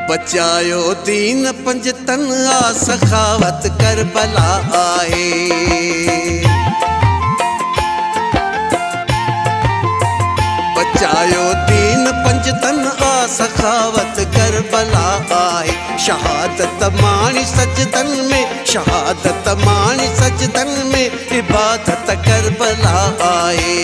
बचायो दीन पंजतन आ सखावत Karbala आए। बचायो दीन पंजतन आ सखावत Karbala आए। शहादत माणी सजदन में, शहादत माणी सजदन में इबादत करबला आए।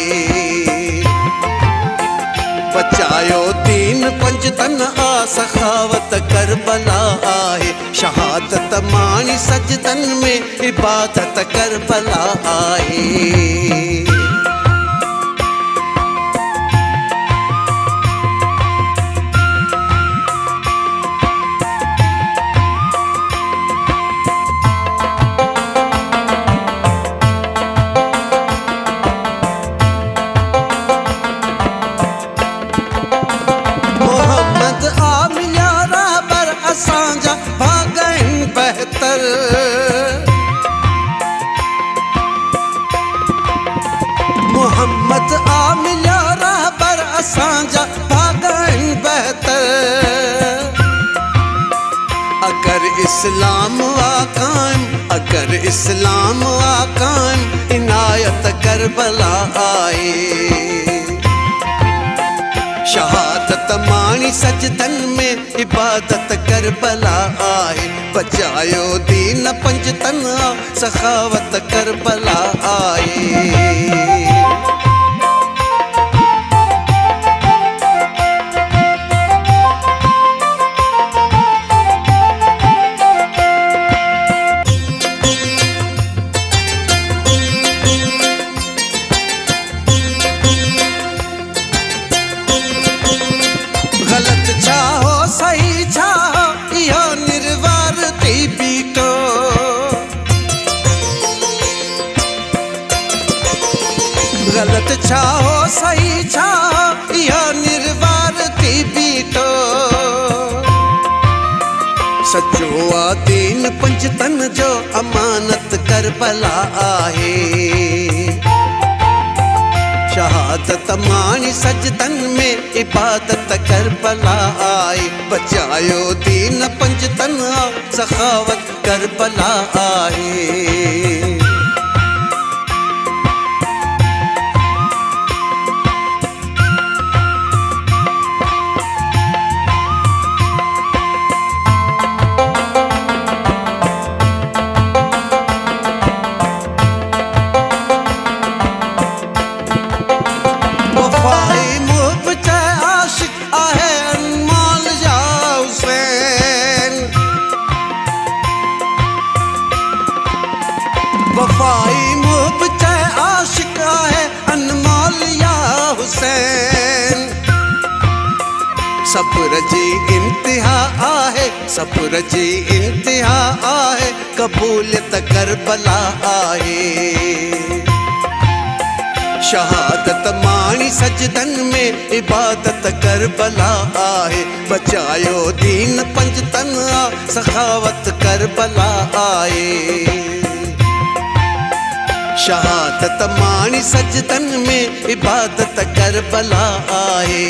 बचायो दीन पंजतन आ सखावत करबला आए। शहादत माणी सजदन में इबादत करबला आए। असांजा भागन बहतर। मोहम्मद आ मिलिया रहबर असांजा भागन बहतर। अगर इस्लाम वा कायम, अगर इस्लाम वा कायम इनायत करबला आए। शहादत माणी सजदन में इबादत करबला आए। बचायो दीन पंजतन आ सखावत करबला आए। गलत चाहो सही चाहो यो निर्वार थी बीटो। गलत चाहो सही चाहो यो निर्वार थी बीटो। सचो आ दीन पंजतन जो अमानत करबला आए। शहादत माणी सजदन में इबादत करबला आए। बचायो दीन पंजतन आ सखावत करबला आए। वफाई मुहब्बत आशिक है अनमोल या हुसैन। सब्र जी इंतहा आहे, सब्र जी इंतहा आहे कबूलियत करबला आए। शहादत माणी सजदन में इबादत करबला आए। बचायो दीन पंजतन आ सखावत करबला आए। शहादत माणी सजदन में इबादत करबला आए।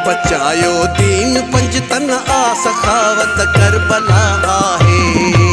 बचायो दीन पंजतन आ सखावत करबला आए।